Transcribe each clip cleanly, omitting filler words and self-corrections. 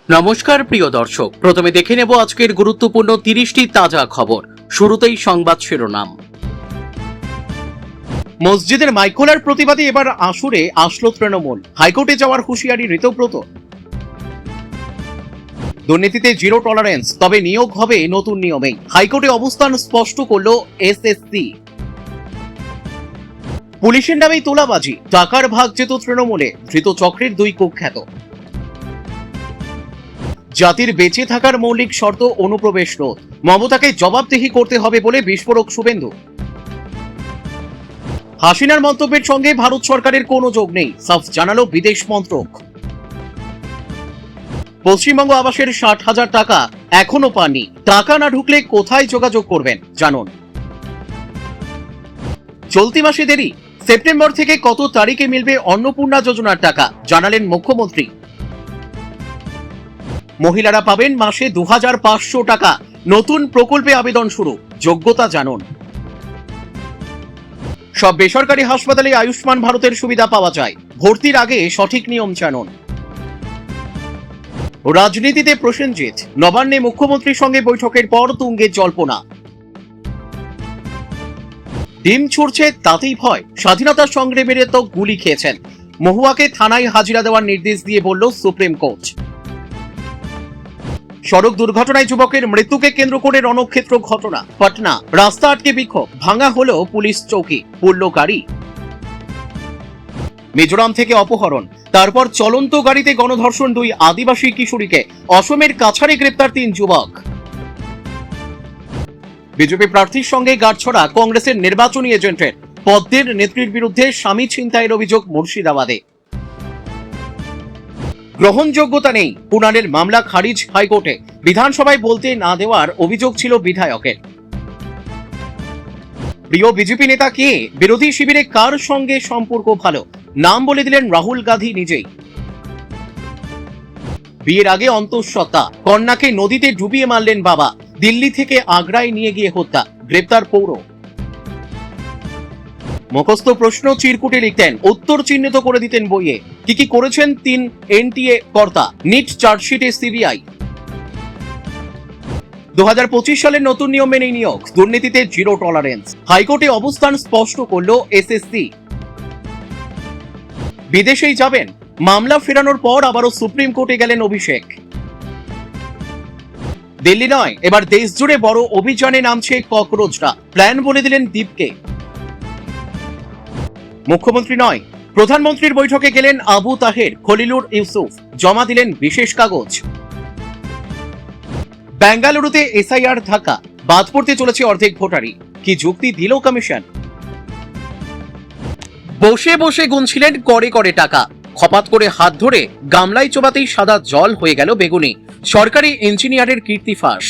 নমস্কার প্রিয় দর্শক, প্রথমে দেখে নেব আজকের গুরুত্বপূর্ণ 30টি তাজা খবর। শুরুতেই সংবাদ শিরোনাম। মসজিদের মাইক খোলার প্রতিবাদে এবার আসরে আসলো তৃণমূল, হাইকোর্টে যাওয়ার হুঁশিয়ারি ঋতব্রত। দুর্নীতিতে জিরো টলারেন্স, তবে নিয়োগ হবে নতুন নিয়মেই, হাইকোর্টে অবস্থান স্পষ্ট করল এসএসসি। পুলিশের নামেই তোলাবাজি, টাকার ভাগ যেত তৃণমূলে, ধৃত চক্রের দুই কুখ্যাত। জাতির বেঁচে থাকার মৌলিক শর্ত অনুপ্রবেশ রোধ, মমতাকে জবাবদিহি করতে হবে বলে বিস্ফোরক শুভেন্দু। হাসিনার মন্তব্যের সঙ্গে ভারত সরকারের কোনো যোগ নেই, সাফ জানালো বিদেশ মন্ত্রক। পশ্চিমবঙ্গ আবাসের 60,000 টাকা এখনো পাননি, টাকা না ঢুকলে কোথায় যোগাযোগ করবেন জানুন। চলতি মাসে দেরি, সেপ্টেম্বর থেকে কত তারিখে মিলবে অন্নপূর্ণা যোজনার টাকা জানালেন মুখ্যমন্ত্রী। মহিলারা পাবেন মাসে 2,500 টাকা, নতুন প্রকল্পে আবেদন শুরু, যোগ্যতা জানুন। সব বেসরকারি হাসপাতালে আয়ুষ্মান ভারতের সুবিধা পাওয়া যায়, ভর্তির আগে সঠিক নিয়ম জানুন। রাজনীতিতে প্রসেনজিৎ, নবান্নে মুখ্যমন্ত্রীর সঙ্গে বৈঠকের পর তুঙ্গে জল্পনা। ডিম ছুড়ছে তাতেই ভয়, স্বাধীনতা সংগ্রামের তো গুলি খেয়েছেন, মহুয়াকে থানায় হাজিরা দেওয়ার নির্দেশ দিয়ে বলল সুপ্রিম কোর্ট। সড়ক দুর্ঘটনায় যুবকের মৃত্যুকে কেন্দ্র করে রণক্ষেত্র ঘটনা, পাটনা, রাস্তা আটকে বিক্ষোভ, ভাঙা হলো পুলিশ চৌকি, পুড়ল গাড়ি। মিজোরাম থেকে অপহরণ, তারপর চলন্ত গাড়িতে গণধর্ষণ 2 আদিবাসী কিশোরীকে, অসমের কাছাড়ে গ্রেপ্তার 3 যুবক। বিজেপি প্রার্থীর সঙ্গে গাঁটছড়া কংগ্রেসের নির্বাচনী এজেন্টের, পদ্মের নেত্রীর বিরুদ্ধে স্বামী ছিনতাইয়ের অভিযোগ মুর্শিদাবাদে। গ্রহণযোগ্যতা নেই, কুণালের মামলা খারিজ হাইকোর্টে, বিধানসভায় বলতে না দেওয়ার অভিযোগ ছিল বিধায়কের। প্রিয় বিজেপি নেতা কে, বিরোধী শিবিরে কার সঙ্গে সম্পর্ক ভালো, নাম বলে দিলেন রাহুল গান্ধী নিজেই। বিয়ের আগে অন্তঃসত্ত্বা, কন্যাকে নদীতে ডুবিয়ে মারলেন বাবা, দিল্লি থেকে আগ্রায় নিয়ে গিয়ে হত্যা, গ্রেপ্তার পৌর। মুখস্থ প্রশ্ন চিরকুটে লিখতেন, উত্তর চিহ্নিত করে দিতেন বইয়ে। কি করেছেন 3 এনটিএ কর্তা, নিট চার্জশিটে সিবিআই। 2025 সালের নতুন নিয়ম মেনে নিয়োগ, দুর্নীতিতে জিরো টলারেন্স, হাইকোর্টে অবস্থান স্পষ্ট করল এসএসসি। বিদেশেই যাবেন, মামলা ফেরানোর পর আবারও সুপ্রিম কোর্টে গেলেন অভিষেক। দিল্লি নয়, এবার দেশ জুড়ে বড় অভিযানে নামছে ককরোচরা, প্ল্যান বলে দিলেন দীপকে। মুখ্যমন্ত্রী নয়, প্রধানমন্ত্রীর বৈঠকে গেলেন আবু তাহের, খলিলুর ইউসুফ, জমা দিলেন বিশেষ কাগজ। বেঙ্গালুরুতে এসআইআর ধাক্কা, বাদ পড়তে চলেছে অর্ধেক ভোটারই, কি যুক্তি দিল কমিশন। বসে বসে গুনছিলেন করে করে টাকা, খপাত করে হাত ধরে গামলায় চোবাতেই সাদা জল হয়ে গেল বেগুনি, সরকারি ইঞ্জিনিয়ারের কীর্তি ফাঁস।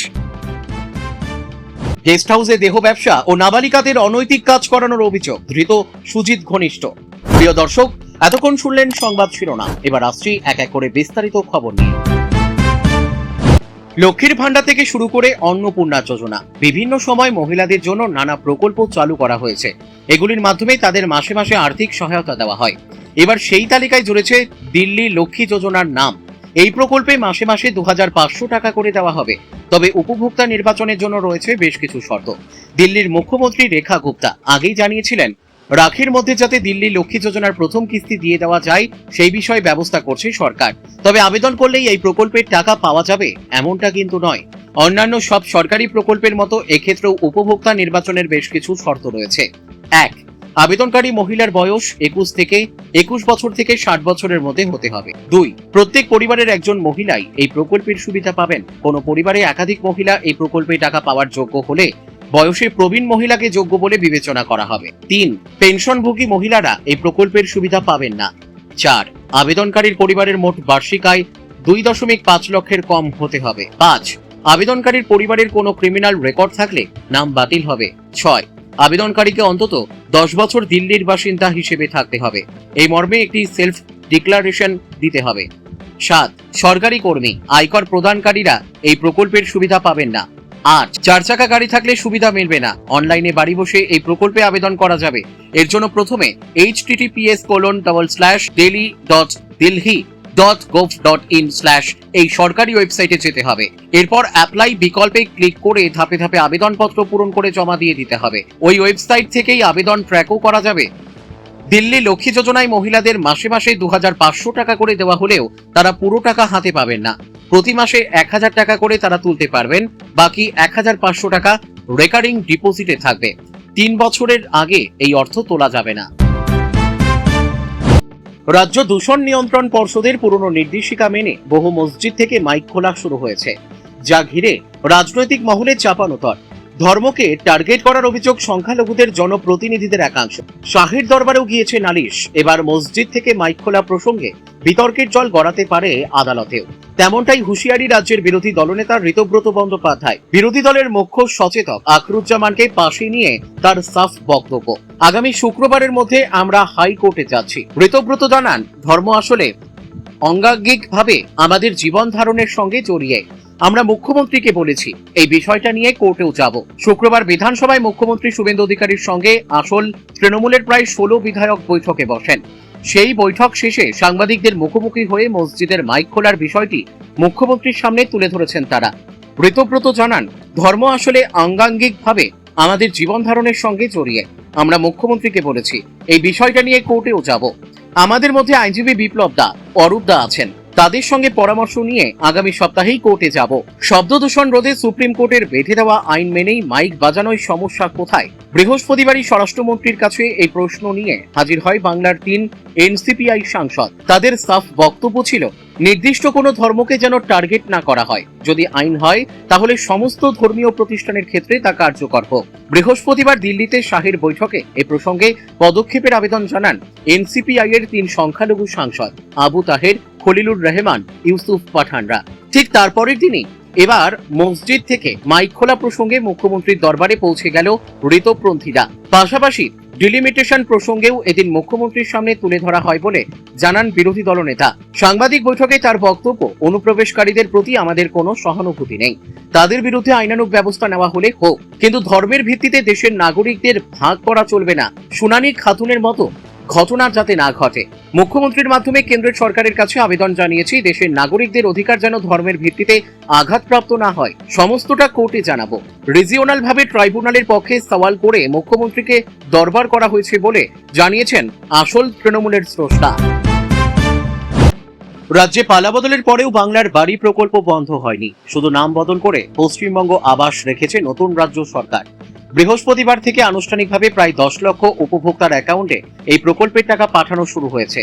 গেস্ট হাউসে দেহ ব্যবসা ও নাবালিকাদের অনৈতিক কাজ করানোর অভিযোগ, ধৃত সুজিত ঘনিষ্ঠ। প্রিয় দর্শক, এতক্ষণ শুনলেন সংবাদ শিরোনাম, এবার আসছি এক এক করে বিস্তারিত খবর নিয়ে। লক্ষ্মীর ভান্ডার থেকে শুরু করে অন্নপূর্ণা যোজনা, বিভিন্ন সময় মহিলাদের জন্য নানা প্রকল্প চালু করা হয়েছে, এগুলির মাধ্যমে তাদের মাসে মাসে আর্থিক সহায়তা দেওয়া হয়। এবার সেই তালিকায় জুড়েছে দিল্লি লক্ষ্মী যোজনার নাম। এই প্রকল্পে মাসে মাসে 2,500 টাকা করে দেওয়া হবে, তবে উপভোক্তা নির্বাচনের জন্য রয়েছে বেশ কিছু শর্ত। দিল্লির মুখ্যমন্ত্রী রেখা গুপ্তা আগেই জানিয়েছিলেন, রাখির মধ্যে যাতে দিল্লি লক্ষ্মী যোজনার প্রথম কিস্তি দিয়ে দেওয়া যায় সেই বিষয়ে ব্যবস্থা করছে সরকার। তবে আবেদন করলেই এই প্রকল্পের টাকা পাওয়া যাবে এমনটা কিন্তু নয়। অন্যান্য সব সরকারি প্রকল্পের মতো এক্ষেত্রেও উপভোক্তা নির্বাচনের বেশ কিছু শর্ত রয়েছে। 1. আবেদনকারী মহিলার বয়স 21 থেকে 21 বছর থেকে 60 বছরের মধ্যে হতে হবে। 2. প্রত্যেক পরিবারের একজন মহিলাই এই প্রকল্পের সুবিধা পাবেন। কোনো পরিবারে একাধিক মহিলা এই প্রকল্পে টাকা পাওয়ার যোগ্য হলে বয়সে প্রবীণ মহিলাকে যোগ্য বলে বিবেচনা করা হবে। 3. পেনশনভোগী মহিলারা এই প্রকল্পের সুবিধা পাবেন না। 4. আবেদনকারীর পরিবারের মোট বার্ষিক আয় 2.5 লক্ষের কম হতে হবে। 5. আবেদনকারীর পরিবারের কোনো ক্রিমিনাল রেকর্ড থাকলে নাম বাতিল হবে। 6. আবেদনকারীকে অন্তত 10 বছর দিল্লির বাসিন্দা হিসেবে থাকতে হবে, এই মর্মে একটি সেলফ ডিক্লারেশন দিতে হবে। 7. সরকারি কর্মী, আয়কর প্রদানকারীরা এই প্রকল্পের সুবিধা পাবেন না। 8. 4 চাকা গাড়ি থাকলে সুবিধা মিলবে না, অনলাইনে বাড়ি বসে এই প্রকল্পে আবেদন করা যাবে। এর জন্য প্রথমে https://delhi.dilhi www.gov.in/ এই সরকারি ওয়েবসাইটে যেতে হবে। এরপর অ্যাপ্লাই বিকল্পে ক্লিক করে ধাপে ধাপে আবেদনপত্র পূরণ করে জমা দিয়ে দিতে হবে। ওই ওয়েবসাইট থেকেই আবেদন ট্র্যাকও করা যাবে। দিল্লি লক্ষ্মী যোজনায় মহিলাদের মাসে মাসে 2500 টাকা করে দেওয়া হলেও তারা পুরো টাকা হাতে পাবেন না। প্রতি মাসে 1000 টাকা করে তারা তুলতে পারবেন, বাকি 1500 টাকা রেকারিং ডিপোজিটে থাকবে। 3 বছরের আগে এই অর্থ তোলা যাবে না। রাজ্য দূষণ নিয়ন্ত্রণ পর্ষদের পুরনো নির্দেশিকা মেনে বহু মসজিদ থেকে মাইক খোলা শুরু হয়েছে, যা ঘিরে রাজনৈতিক মহলে চাপানোতর। ধর্মকে টার্গেট করার অভিযোগ সংখ্যালঘুদের জনপ্রতিনিধিদের একাংশ। শাহির দরবারেও গিয়েছে নালিশ। এবার মসজিদ থেকে মাইক খোলা প্রসঙ্গে বিতর্কের জল গড়াতে পারে আদালতেও। তেমনটাই হুঁশিয়ারি রাজ্যের বিরোধী দলনেতা ঋতব্রত বন্দ্যোপাধ্যায়। বিরোধী দলের মুখ্য সচেতক আখরুজ্জামানকে পাশে নিয়ে তার সাফ বক্তব্য, আগামী শুক্রবারের মধ্যে আমরা হাইকোর্টে যাচ্ছি। ঋতব্রত জানান, ধর্ম আসলে অঙ্গাঙ্গিকভাবে আমাদের জীবন ধারণের সঙ্গে জড়িয়ে। আমরা মুখ্যমন্ত্রীকে বলেছি এই বিষয়টা নিয়ে কোর্টেও যাব। শুক্রবার বিধানসভায় মুখ্যমন্ত্রী শুভেন্দু অধিকারীর সঙ্গে আসল তৃণমূলের প্রায় 16 বিধায়ক বৈঠকে বসেন। সেই বৈঠক শেষে সাংবাদিকদের মুখোমুখি হয়ে মসজিদের মাইক খোলার বিষয়টি মুখ্যমন্ত্রীর সামনে তুলে ধরেছেন তারা। ঋতব্রত জানান, ধর্ম আসলে অঙ্গাঙ্গিকভাবে আমাদের জীবন ধারণের সঙ্গে জড়িয়ে। আমরা মুখ্যমন্ত্রীকে বলেছি এই বিষয়টা নিয়ে কোর্টেও যাব। আমাদের মধ্যে আইনজীবী বিপ্লব দা, অরূপ দা আছেন, তাদের সঙ্গে পরামর্শ নিয়ে আগামী সপ্তাহেই কোর্টে যাব। শব্দ দূষণ রোধে সুপ্রিম কোর্টের বেঁধে দেওয়া আইন মেনেই মাইক বাজানোয় সমস্যা কোথায়? বৃহস্পতিবারই স্বরাষ্ট্রমন্ত্রীর কাছে এই প্রশ্ন নিয়ে হাজির হয় বাংলার 3 এনসিপিআই সাংসদ। তাদের সাফ বক্তব্য ছিল, নির্দিষ্ট কোনো ধর্মকে যেন টার্গেট না করা হয়। যদি আইন হয় তাহলে সমস্ত ধর্মীয় প্রতিষ্ঠানের ক্ষেত্রে তা কার্যকর হোক। বৃহস্পতিবার দিল্লিতে শাহের বৈঠকে এ প্রসঙ্গে পদক্ষেপের আবেদন জানান এনসিপিআই এর 3 সংখ্যালঘু সাংসদ আবু তাহের, খলিলুর রহমান, ইউসুফ পাঠানরা। ঠিক তারপরের দিনই এবার মসজিদ থেকে মাইক খোলা প্রসঙ্গে মুখ্যমন্ত্রীর দরবারে পৌঁছে গেল ঋতপন্থীরা। পাশাপাশি ডিলিমিটেশন প্রসঙ্গেও এদিন মুখ্যমন্ত্রীর সামনে তুলে ধরা হয় বলে জানান বিরোধী দলনেতা। সাংবাদিক বৈঠকে তার বক্তব্য, অনুপ্রবেশকারীদের প্রতি আমাদের কোনো সহানুভূতি নেই। তাদের বিরুদ্ধে আইনানুগ ব্যবস্থা নেওয়া হলে হোক, কিন্তু ধর্মের ভিত্তিতে দেশের নাগরিকদের ভাগ করা চলবে না। শুনানি খাতুনের মতো ঘটনা যাতে না ঘটে। মুখ্যমন্ত্রীর মাধ্যমে কেন্দ্রের সরকারের কাছে আবেদন জানিয়েছি, দেশের নাগরিকদের অধিকার যেন ধর্মের ভিত্তিতে আঘাতপ্রাপ্ত না হয়। সমস্তটা কোর্টে জানাবো। রিজিওনাল ভাবে ট্রাইব্যুনালের পক্ষে সওয়াল করে মুখ্যমন্ত্রীকে দরবার করা হয়েছে বলে জানিয়েছেন আসল তৃণমূলের স্রষ্টা। রাজ্যে পালাবদলের পরেও বাংলার বাড়ি প্রকল্প বন্ধ হয়নি, শুধু নাম বদল করে পশ্চিমবঙ্গ আবাস রেখেছে নতুন রাজ্য সরকার। বৃহস্পতিবার থেকে আনুষ্ঠানিকভাবে প্রায় 10 লক্ষ উপভোক্তার অ্যাকাউন্টে এই প্রকল্পের টাকা পাঠানো শুরু হয়েছে।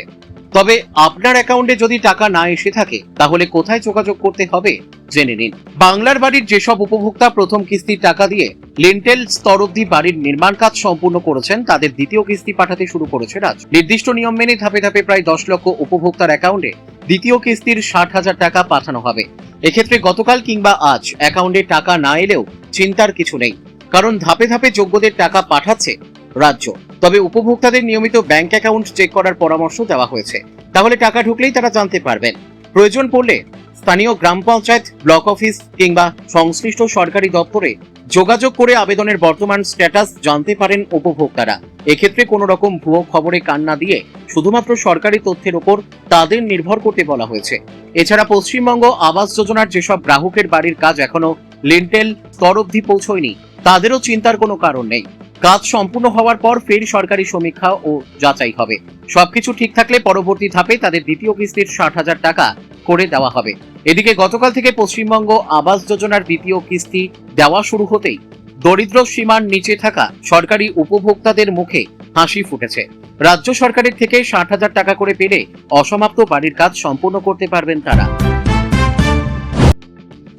তবে আপনার অ্যাকাউন্টে যদি টাকা না এসে থাকে তাহলে কোথায় যোগাযোগ করতে হবে জেনে নিন। বাংলার বাড়ির যেসব উপভোক্তা প্রথম কিস্তির টাকা দিয়ে লিন্টেল স্তর অবধি বাড়ির নির্মাণ কাজ সম্পূর্ণ করেছেন, তাদের দ্বিতীয় কিস্তি পাঠাতে শুরু করেছে রাজ্য। নির্দিষ্ট নিয়ম মেনে ধাপে ধাপে প্রায় 10 লক্ষ উপভোক্তার অ্যাকাউন্টে দ্বিতীয় কিস্তির 60,000 টাকা পাঠানো হবে। এক্ষেত্রে গতকাল কিংবা আজ অ্যাকাউন্টে টাকা না এলেও চিন্তার কিছু নেই, কারণ ধাপে ধাপে যোগ্যদের টাকা পাঠাচ্ছে রাজ্য। তবে উপভোক্তাদের নিয়মিত ব্যাংক অ্যাকাউন্ট চেক করার পরামর্শ দেওয়া হয়েছে, তাহলে টাকা ঢুকলেই তারা জানতে পারবেন। প্রয়োজন পড়লে স্থানীয় গ্রাম পঞ্চায়েত, ব্লক অফিস কিংবা সংশ্লিষ্ট সরকারি দপ্তরে যোগাযোগ করে আবেদনের বর্তমান স্ট্যাটাস জানতে পারেন উপভোক্তারা। এক্ষেত্রে কোনো রকম ভুয়ো খবরে কান না দিয়ে শুধুমাত্র সরকারি তথ্যের উপর তাদের নির্ভর করতে বলা হয়েছে। এছাড়া পশ্চিমবঙ্গ আবাস যোজনার যেসব গ্রাহকের বাড়ির কাজ এখনো লিন্টেল স্তর অবধি পৌঁছয়নি, তাদেরও চিন্তার কোনো কারণ নেই। কাজ সম্পূর্ণ হওয়ার পর ফের সরকারি সমীক্ষা ও যাচাই হবে। সবকিছু ঠিক থাকলে পরবর্তী ধাপে তাদের দ্বিতীয় কিস্তির 60,000 টাকা করে দেওয়া হবে। এদিকে গতকাল থেকে পশ্চিমবঙ্গ আবাস যোজনার দ্বিতীয় কিস্তি দেওয়া শুরু হতেই দরিদ্র সীমার নিচে থাকা সরকারি উপভোক্তাদের মুখে হাসি ফুটেছে। রাজ্য সরকারের থেকে 60,000 টাকা করে পেলে অসমাপ্ত বাড়ির কাজ সম্পূর্ণ করতে পারবেন তারা।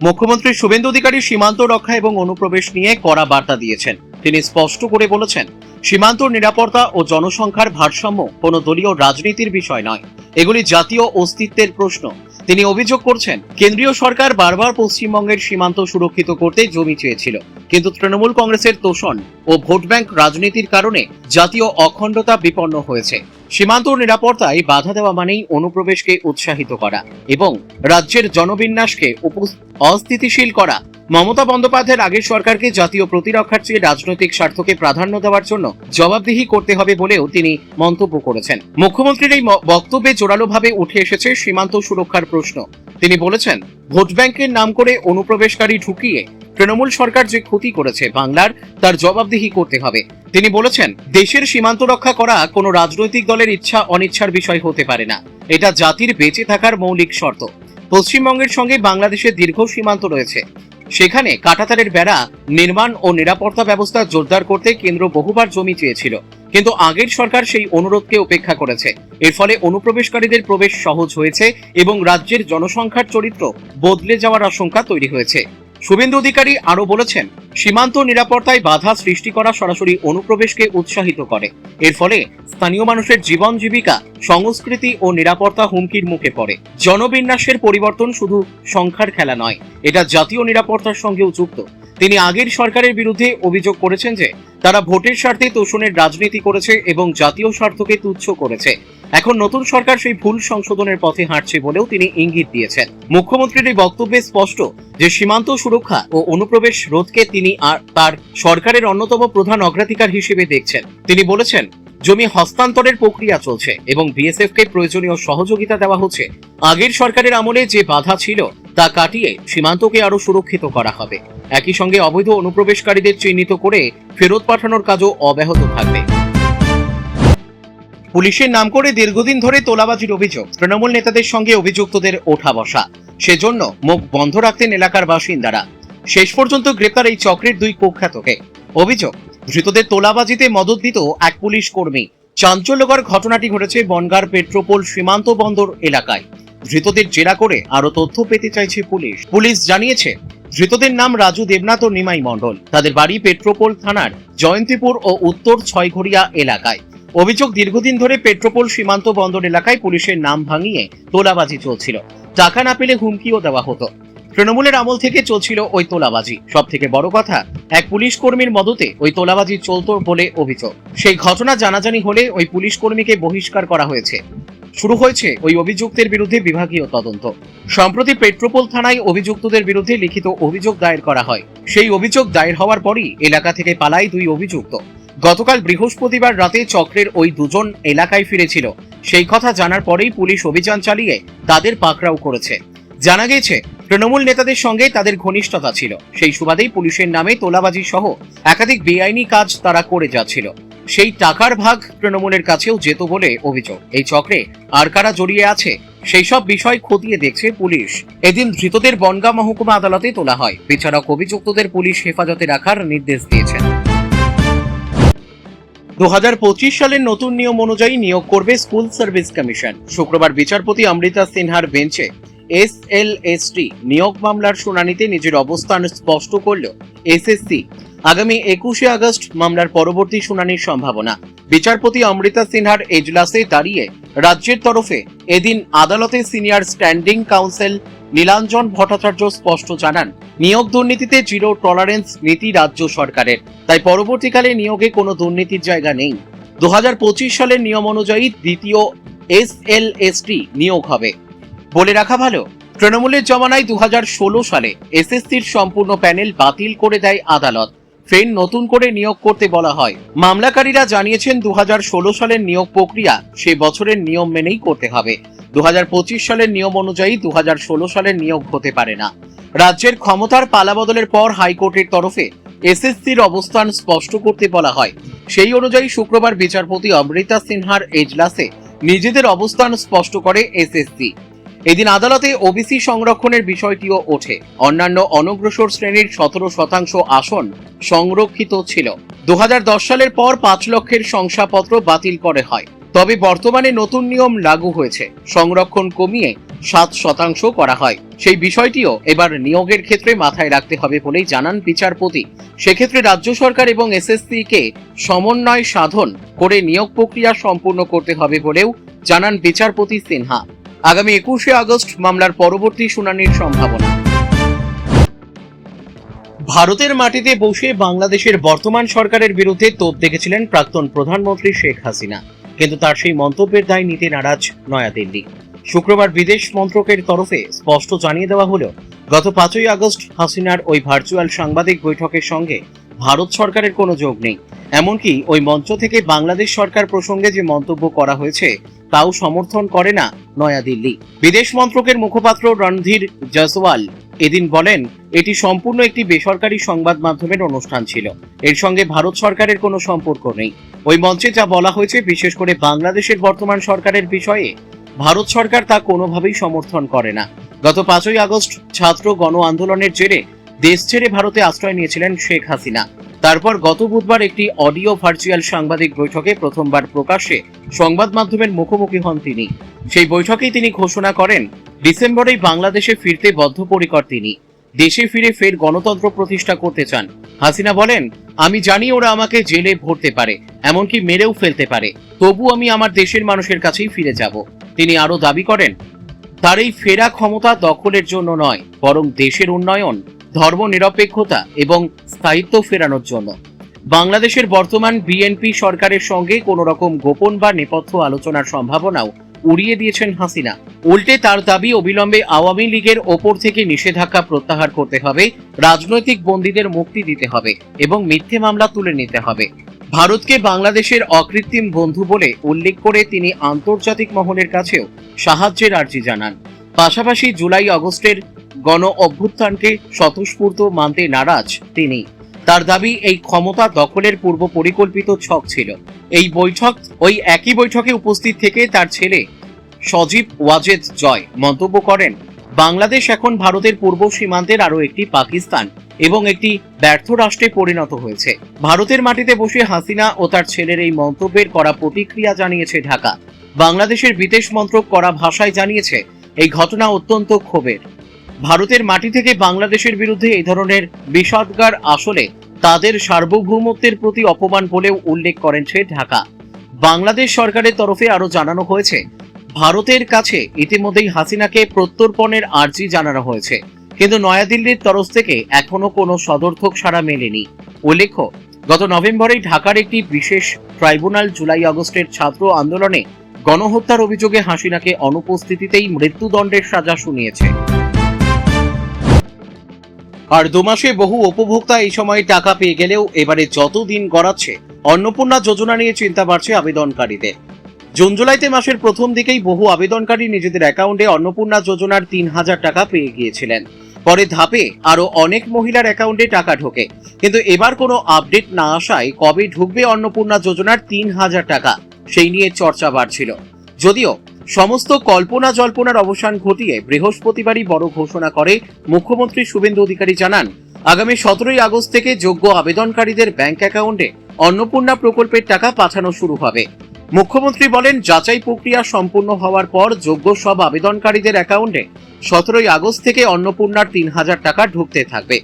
মুখ্যমন্ত্রী শুভেন্দু অধিকারী সীমান্ত রক্ষা এবং অনুপ্রবেশ নিয়ে কড়া বার্তা দিয়েছেন। তিনি স্পষ্ট করে বলেছেন, সীমান্ত নিরাপত্তা ও জনসংখ্যার ভারসাম্য কোনো দলীয় রাজনীতির বিষয় নয়, এগুলি জাতীয় অস্তিত্বের প্রশ্ন। তিনি অভিযোগ করছেন, কেন্দ্রীয় সরকার বারবার পশ্চিমবঙ্গের সীমান্ত সুরক্ষিত করতে জমি চেয়েছিল, কিন্তু তৃণমূল কংগ্রেসের তোষণ ও ভোট ব্যাংক রাজনীতির কারণে জাতীয় অখণ্ডতা বিপন্ন হয়েছে। সীমান্ত নিরাপত্তায় বাধা দেওয়া মানেই অনুপ্রবেশকে উৎসাহিত করা এবং রাজ্যের জনবিন্যাসকে অস্থিতিশীল করা। মমতা বন্দ্যোপাধ্যায়ের আগের সরকারকে জাতীয় প্রতিরক্ষার চেয়ে রাজনৈতিক স্বার্থকে প্রাধান্য দেওয়ার জন্য জবাবদিহি করতে হবে বলেও তিনি মন্তব্য করেছেন। মুখ্যমন্ত্রীর এই বক্তব্যে জোরালোভাবে উঠে এসেছে সীমান্ত সুরক্ষার প্রশ্ন। তিনি বলেছেন, ভোট ব্যাংকের নাম করে অনুপ্রবেশকারী ঢুকিয়ে তৃণমূল সরকার যে ক্ষতি করেছে বাংলার, তার জবাবদিহি করতে হবে। তিনি বলেছেন, দেশের সীমান্ত রক্ষা করা কোনো রাজনৈতিক দলের ইচ্ছা অনিচ্ছার বিষয় হতে পারে না, এটা জাতির বেঁচে থাকার মৌলিক শর্ত। পশ্চিমবঙ্গের সঙ্গে বাংলাদেশের দীর্ঘ সীমান্ত রয়েছে, সেখানে কাঁটাতারের বেড়া নির্মাণ ও নিরাপত্তা ব্যবস্থা জোরদার করতে কেন্দ্র বহুবার জমি চেয়েছিল, কিন্তু আগের সরকার সেই অনুরোধকে উপেক্ষা করেছে। এর ফলে অনুপ্রবেশকারীদের প্রবেশ সহজ হয়েছে এবং রাজ্যের জনসংখ্যার চরিত্র বদলে যাওয়ার আশঙ্কা তৈরি হয়েছে। শুভেন্দু অধিকারী আরো বলেছেন, সীমান্ত নিরাপত্তায় বাধা সৃষ্টি করা সরাসরি অনুপ্রবেশকে উৎসাহিত করে। এর ফলে স্থানীয় মানুষের জীবন জীবিকা, সংস্কৃতি ও নিরাপত্তা হুমকির মুখে পড়ে। জনবিন্যাসের পরিবর্তন শুধু সংখ্যার খেলা নয়, এটা জাতীয় নিরাপত্তার সঙ্গেও যুক্ত। তিনি আগের সরকারের বিরুদ্ধে অভিযোগ করেছেন যে তারা ভোটের স্বার্থে তোষণের রাজনীতি করেছে এবং জাতীয় স্বার্থকে তুচ্ছ করেছে। এখন নতুন সরকার সেই ভুল সংশোধনের পথে হাঁটছে বলেও তিনি ইঙ্গিত দিয়েছেন। মুখ্যমন্ত্রীর এই বক্তব্যে স্পষ্ট যে সীমান্ত সুরক্ষা ও অনুপ্রবেশ রোধকে তিনি আর তার সরকারের অন্যতম প্রধান অগ্রাধিকার হিসেবে দেখছেন। তিনি বলেছেন, জমি হস্তান্তরের প্রক্রিয়া চলছে এবং বিএসএফ কে প্রয়োজনীয় সহযোগিতা দেওয়া হচ্ছে। আগের সরকারের আমলে যে বাধা ছিল তা কাটিয়ে সীমান্তকে আরো সুরক্ষিত করা হবে। একই সঙ্গে অবৈধ অনুপ্রবেশকারীদের চিহ্নিত করে ফেরত পাঠানোর কাজও অব্যাহত থাকবে। পুলিশের নাম করে দীর্ঘদিন ধরে তোলাবাজির অভিযোগ, তৃণমূল নেতাদের সঙ্গে অভিযুক্তদের ওঠা বসা, সেজন্য মুখ বন্ধ রাখতেন এলাকার বাসিন্দারা। শেষ পর্যন্ত গ্রেপ্তার এই চক্রের দুই কুখ্যাতকে। অভিযোগ, ধৃতদের তোলাবাজিতে মদত দিত এক পুলিশ কর্মী। চাঞ্চল্যকর ঘটনাটি ঘটেছে বনগাঁর পেট্রোপোল সীমান্ত বন্দর এলাকায়। ধৃতদের জেরা করে আরো তথ্য পেতে চাইছে পুলিশ। পুলিশ জানিয়েছে, ধৃতদের নাম রাজু দেবনাথ ও নিমাই মণ্ডল। তাদের বাড়ি পেট্রোপোল থানার জয়ন্তীপুর ও উত্তর ছয়ঘরিয়া এলাকায়। অভিযোগ, দীর্ঘদিন ধরে পেট্রোপোল সীমান্ত বন্দর এলাকায় পুলিশের নাম ভাঙিয়ে তোলাবাজি চলছিল। টাকা না পেলে হুমকিও দেওয়া হতো। তৃণমূলের আমল থেকে চলছিল ওই তোলাবাজি। সব থেকে বড় কথা, এক পুলিশ কর্মীর মদতে ওই তোলাবাজি চলত বলে অভিযোগ। সেই ঘটনা জানাজানি হলে ওই পুলিশ কর্মীকে বহিষ্কার করা হয়েছে। শুরু হয়েছে ওই অভিযুক্তের বিরুদ্ধে বিভাগীয় তদন্ত। সম্প্রতি পেট্রোপোল থানায় অভিযুক্তদের বিরুদ্ধে লিখিত অভিযোগ দায়ের করা হয়। সেই অভিযোগ দায়ের হওয়ার পরই এলাকা থেকে পালায় দুই অভিযুক্ত। গতকাল বৃহস্পতিবার রাতে চক্রের ওই দুজন এলাকায় ফিরেছিল। সেই কথা জানার পরেই পুলিশ অভিযান চালিয়ে তাদের পাকড়াও করেছে। জানা গেছে, তৃণমূল নেতাদের সঙ্গে তাদের ঘনিষ্ঠতা ছিল। সেই সুবাদেই পুলিশের নামে তোলাবাজি সহ একাধিক বেআইনি কাজ তারা করে যাচ্ছিল। সেই টাকার ভাগ তৃণমূলের কাছেও যেত বলে অভিযোগ। এই চক্রে আর কারা জড়িয়ে আছে সেই সব বিষয় খতিয়ে দেখছে পুলিশ। এদিন ধৃতদের বনগাঁ মহকুমা আদালতে তোলা হয়। বিচারক অভিযুক্তদের পুলিশ হেফাজতে রাখার নির্দেশ দিয়েছেন। 2025 সালের নতুন নিয়ম অনুযায়ী নিয়োগ করবে স্কুল সার্ভিস কমিশন। শুক্রবার বিচারপতি অমৃতা সিনহার বেঞ্চে এসএলএসটি নিয়োগ মামলার শুনানিতে নিজের অবস্থান স্পষ্ট করল এসএসসি। আগামী 21শে আগস্ট মামলার পরবর্তী শুনানির সম্ভাবনা। বিচারপতি অমৃতা সিনহার এজলাসে দাঁড়িয়ে রাজ্যের তরফে এদিন আদালতে senior standing council Nilanjan Bhattacharya স্পষ্ট জানান, নিয়োগ দুর্নীতিতে জিরো টলারেন্স নীতি রাজ্য সরকারের, তাই পরবর্তীকালে নিয়োগে কোনো দুর্নীতির জায়গা নেই। 2025 সালের নিয়ম অনুযায়ী দ্বিতীয় এসএলএসটি নিয়োগ হবে। বলে রাখা ভালো, তৃণমূলের জমানায় 2016 সালে এসএসসির সম্পূর্ণ প্যানেল বাতিল করে দেয় আদালত। ফের নতুন করে নিয়োগ করতে বলা হয়। মামলাকারীরা জানিয়েছেন 2016 সালের নিয়োগ প্রক্রিয়া সে বছরের নিয়ম মেনেই করতে হবে। 2025 সালের নিয়ম অনুযায়ী 2016 সালের নিয়োগ হতে পারে না। রাজ্যের ক্ষমতার পালাবদলের পর হাইকোর্টের তরফে এসএসসির অবস্থান স্পষ্ট করতে বলা হয়। সেই অনুযায়ী শুক্রবার বিচারপতি অমৃতা সিনহার এজলাসে নিজেদের অবস্থান স্পষ্ট করে এসএসসি। এদিন আদালতে ওবিসি সংরক্ষণের বিষয়টিও ওঠে। অন্যান্য অনগ্রসর শ্রেণীর 17% আসন সংরক্ষিত ছিল। 2010 সালের পর 5 লক্ষের শংসাপত্র বাতিল করে হয়। তবে বর্তমানে নতুন নিয়ম লাগু হয়েছে, সংরক্ষণ কমিয়ে 7% করা হয়। সেই বিষয়টিও এবার নিয়োগের ক্ষেত্রে মাথায় রাখতে হবে বলেই জানান বিচারপতি। সেক্ষেত্রে রাজ্য সরকার এবং এসএসসি কে সমন্বয় সাধন করে নিয়োগ প্রক্রিয়া সম্পূর্ণ করতে হবে বলেও জানান বিচারপতি সিনহা। আগামী 21শে আগস্ট মামলার পরবর্তী শুনানির সম্ভাবনা। ভারতের মাটিতে বসে বাংলাদেশের বর্তমান সরকারের বিরুদ্ধে তোপ দেখেছিলেন প্রাক্তন প্রধানমন্ত্রী শেখ হাসিনা, কিন্তু তার সেই মন্তব্যের দায় নিতে নারাজ নয়াদিল্লি। শুক্রবার বিদেশ মন্ত্রকের তরফে স্পষ্ট জানিয়ে দেওয়া হলো, গত 5ই আগস্ট হাসিনার ওই ভার্চুয়াল সাংবাদিক বৈঠকের সঙ্গে ভারত সরকারের কোনো যোগ নেই। এমনকি ওই মঞ্চ থেকে বাংলাদেশ সরকার প্রসঙ্গে যে মন্তব্য করা হয়েছে তাও সমর্থন করে না নয়াদিল্লি। বিদেশ মন্ত্রকের মুখপাত্র রণধীর জয়সওয়াল এদিন বলেন, এটি সম্পূর্ণ একটি বেসরকারি সংবাদ মাধ্যমের অনুষ্ঠান ছিল, এর সঙ্গে ভারত সরকারের কোনো সম্পর্ক নেই। ওই মঞ্চে যা বলা হয়েছে, বিশেষ করে বাংলাদেশের বর্তমান সরকারের বিষয়ে, ভারত সরকার তা কোনোভাবেই সমর্থন করে না। গত 5ই আগস্ট ছাত্র গণ আন্দোলনের জেরে দেশ ছেড়ে ভারতে আশ্রয় নিয়েছিলেন শেখ হাসিনা। তারপর গত বুধবার একটি অডিও ভার্চুয়াল সাংবাদিক বৈঠকে প্রথমবার প্রকাশ্যে সংবাদ মাধ্যমের মুখোমুখি হন তিনি। সেই বৈঠকেই তিনি ঘোষণা করেন, ডিসেম্বরেই বাংলাদেশে ফিরতে বদ্ধপরিকর তিনি। দেশে ফিরে ফের গণতন্ত্র প্রতিষ্ঠা করতে চান। হাসিনা বলেন, আমি জানি ওরা আমাকে জেলে ভরতে পারে, এমনকি মেরেও ফেলতে পারে, তবু আমি আমার দেশের মানুষের কাছেই ফিরে যাব। তিনি আরো দাবি করেন, তার এই ফেরা ক্ষমতা দখলের জন্য নয়, বরং দেশের উন্নয়ন, ধর্মনিরপেক্ষতা এবং স্থায়িত্ব ফেরানোর জন্য। বাংলাদেশের বর্তমান বিএনপি সরকারের সঙ্গে কোনো রকম গোপন বা নেপথ্য আলোচনার সম্ভাবনাও উড়িয়ে দিয়েছেন হাসিনা। উল্টে তার দাবি, অবিলম্বে আওয়ামী লীগের ওপর থেকে নিষেধাজ্ঞা প্রত্যাহার করতে হবে, রাজনৈতিক বন্দীদের মুক্তি দিতে হবে এবং মিথ্যে মামলা তুলে নিতে হবে। ভারতকে বাংলাদেশের অকৃত্রিম বন্ধু বলে উল্লেখ করে তিনি আন্তর্জাতিক মহলের কাছেও সাহায্যের আর্জি জানান। পাশাপাশি জুলাই আগস্টের গণ অভ্যুত্থানকে স্বতঃস্ফূর্ত মানতে নারাজ তিনি। তার দাবি, এই ক্ষমতা দখলের পূর্ব পরিকল্পিত ছক ছিল। ওই একই বৈঠকে উপস্থিত থেকে তার ছেলে সজীব ওয়াজেদ জয় মন্তব্য করেন, বাংলাদেশ এখন ভারতের পূর্ব সীমান্তের আরো একটি পাকিস্তান এবং একটি ব্যর্থ রাষ্ট্রে পরিণত হয়েছে। ভারতের মাটিতে বসে হাসিনা ও তার ছেলের এই মন্তব্যের কড়া প্রতিক্রিয়া জানিয়েছে ঢাকা। বাংলাদেশের বিদেশ মন্ত্রক কড়া ভাষায় জানিয়েছে, এই ঘটনা অত্যন্ত ক্ষোভের। ভারতের মাটি থেকে বাংলাদেশের বিরুদ্ধে এই ধরনের বিষাদগার আসলে তাদের সার্বভৌমত্বের প্রতি অপমান বলেও উল্লেখ করেছে ঢাকা। বাংলাদেশ সরকারের তরফে আরো জানানো হয়েছে, ভারতের কাছে ইতিমধ্যেই হাসিনাকে প্রত্যর্পণের আর্জি জানানো হয়েছে, কিন্তু নয়াদিল্লির তরফ থেকে এখনো কোনো সদর্থক সাড়া মেলেনি। উল্লেখ্য, গত নভেম্বরে ঢাকার একটি বিশেষ ট্রাইব্যুনাল জুলাই আগস্টের ছাত্র আন্দোলনে গণহত্যার অভিযোগে হাসিনাকে অনুপস্থিতিতেই মৃত্যুদণ্ডের সাজা শুনিয়েছে। আর 2 মাসে বহু উপভোক্তা এই সময় টাকা পেয়ে গেলেও এবারে যত দিন গড়াচ্ছে, অন্নপূর্ণা যোজনা নিয়ে চিন্তা বাড়ছে আবেদনকারীদের। জুন জুলাইতে মাসের প্রথম দিকেই বহু আবেদনকারী নিজেদের অ্যাকাউন্টে অন্নপূর্ণা যোজনার 3000 টাকা পেয়ে গিয়েছিলেন। পরে ধাপে আরো অনেক মহিলার অ্যাকাউন্টে টাকা ঢোকে, কিন্তু এবার কোনো আপডেট না আসায় কবে ঢুকবে অন্নপূর্ণা যোজনার 3000 টাকা, সেই নিয়ে চর্চা বাড়ছিল। যদিও সমস্ত কল্পনা জল্পনার অবসান ঘটিয়ে বৃহস্পতিবারই বড় ঘোষণা করে মুখ্যমন্ত্রী শুভেন্দু অধিকারী। জানান, আগামী 17ই আগস্ট থেকে যোগ্য আবেদনকারীদের ব্যাংক অ্যাকাউন্টে অন্নপূর্ণা প্রকল্পের টাকা পাঠানো শুরু হবে। মুখ্যমন্ত্রী বলেন, যাচাই প্রক্রিয়া সম্পূর্ণ হওয়ার পর যোগ্য সব আবেদনকারীদের অ্যাকাউন্টে 17ই আগস্ট থেকে অন্নপূর্ণার 3000 টাকা ঢুকতে থাকবে।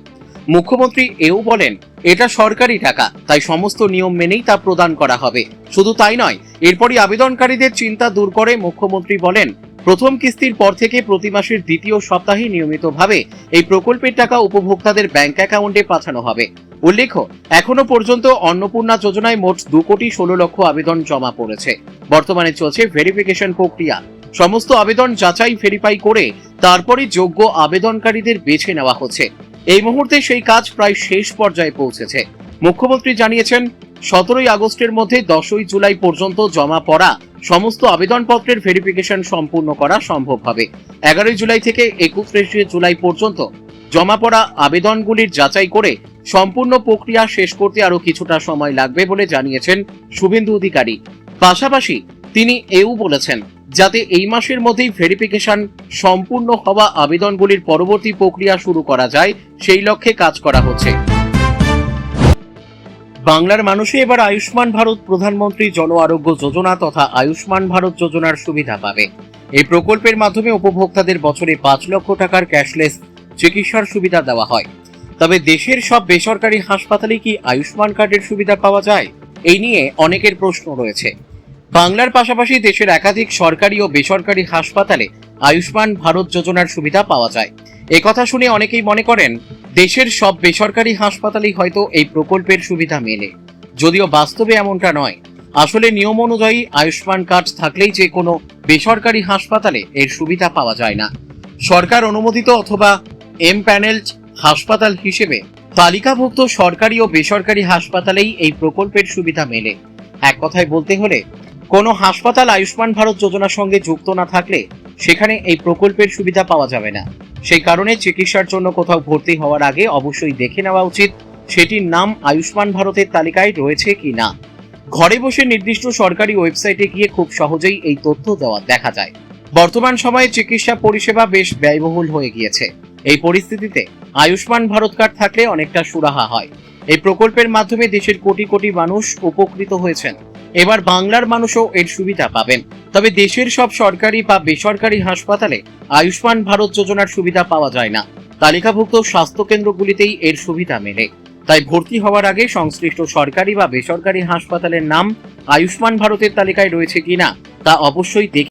মুখ্যমন্ত্রী এও বলেন, এটা সরকারি টাকা, তাই সমস্ত নিয়ম মেনেই তা প্রদান করা হবে। শুধু তাই নয়, এরপরই আবেদনকারীদের চিন্তা দূর করে মুখ্যমন্ত্রী বলেন, প্রথম কিস্তির পর থেকে প্রতি মাসের দ্বিতীয় সপ্তাহে নিয়মিতভাবে এই প্রকল্পের টাকা উপভোক্তাদের ব্যাংক অ্যাকাউন্টে পাঠানো হবে। উল্লেখ্য, এখনো পর্যন্ত অন্নপূর্ণা যোজনায় মোট 2,16,00,000 আবেদন জমা পড়েছে। বর্তমানে চলছে ভেরিফিকেশন প্রক্রিয়া। সমস্ত আবেদন যাচাই ভেরিফাই করে তারপরে যোগ্য আবেদনকারীদের বেছে নেওয়া হচ্ছে। এই মুহূর্তে সেই কাজ প্রায় শেষ পর্যায়ে পৌঁছেছে। মুখ্যমন্ত্রী জানিয়েছেন, 17ই আগস্টের মধ্যে 10ই জুলাই পর্যন্ত জমা পড়া সমস্ত আবেদনপত্রের ভেরিফিকেশন সম্পূর্ণ করা সম্ভব হবে। 11ই জুলাই থেকে 31শে জুলাই পর্যন্ত জমা পড়া আবেদনগুলির যাচাই করে সম্পূর্ণ প্রক্রিয়া শেষ করতে আরো কিছুটা সময় লাগবে বলে জানিয়েছেন শুভেন্দু অধিকারী। পাশাপাশি তিনি এও বলেছেন, যাতে এই মাসের মধ্যেই ভেরিফিকেশন সম্পূর্ণ হওয়া আবেদনগুলির পরবর্তী প্রক্রিয়া শুরু করা যায়, সেই লক্ষ্যে কাজ করা হচ্ছে। বাংলার মানুষই এবার আয়ুষ্মান ভারত প্রধানমন্ত্রী জন আরোগ্য যোজনা তথা আয়ুষ্মান ভারত যোজনার সুবিধা পাবে। এই প্রকল্পের মাধ্যমে উপভোক্তাদের বছরে 5 লক্ষ টাকার ক্যাশলেস চিকিৎসার সুবিধা দেওয়া হয়। তবে দেশের সব বেসরকারি হাসপাতালে কি আয়ুষ্মান কার্ডের সুবিধা পাওয়া যায়? এই নিয়ে অনেকের প্রশ্ন রয়েছে। বাংলার পাশাপাশি দেশের একাধিক সরকারি ও বেসরকারি হাসপাতালে আয়ুষ্মান ভারত যোজনার সুবিধা পাওয়া যায়। একথা শুনে অনেকেই মনে করেন দেশের সব বেসরকারি হাসপাতালেই হয়তো এই প্রকল্পের সুবিধা মেলে, যদিও বাস্তবে এমনটা নয়। আসলে নিয়ম অনুযায়ী আয়ুষ্মান কার্ড থাকলেই যে কোনো বেসরকারি হাসপাতালে এর সুবিধা পাওয়া যায় না। সরকার অনুমোদিত অথবা এমপ্যানেলড হাসপাতাল হিসেবে তালিকাভুক্ত সরকারি ও বেসরকারি হাসপাতালেই এই প্রকল্পের সুবিধা মেলে। এক কথায় বলতে হলে কোনো হাসপাতাল আয়ুষ্মান ভারত যোজনার সঙ্গে যুক্ত না থাকলে সেখানে এই প্রকল্পের সুবিধা পাওয়া যাবে না। সেই কারণে চিকিৎসার জন্য কোথাও ভর্তি হওয়ার আগে অবশ্যই দেখে নেওয়া উচিত সেটির নাম আয়ুষ্মান ভারতের তালিকায় রয়েছে কি না। ঘরে বসে নির্দিষ্ট সরকারি ওয়েবসাইটে গিয়ে খুব সহজেই এই তথ্য দেওয়া দেখা যায়। বর্তমান সময়ে চিকিৎসা পরিষেবা বেশ ব্যয়বহুল হয়ে গিয়েছে। এই পরিস্থিতিতে আয়ুষ্মান ভারত কার্ড থাকলে অনেকটা সুরাহা হয়। এই প্রকল্পের মাধ্যমে দেশের কোটি কোটি মানুষ উপকৃত হয়েছেন। এবার বাংলার মানুষও এর সুবিধা পাবেন। তবে দেশের সব সরকারি বা বেসরকারি হাসপাতালে আয়ুষ্মান ভারত যোজনার সুবিধা পাওয়া যায় না। তালিকাভুক্ত স্বাস্থ্য কেন্দ্রগুলিতেই এর সুবিধা মেলে। তাই ভর্তি হওয়ার আগে সংশ্লিষ্ট সরকারি বা বেসরকারি হাসপাতালের নাম আয়ুষ্মান ভারতের তালিকায় রয়েছে কিনা তা অবশ্যই দেখে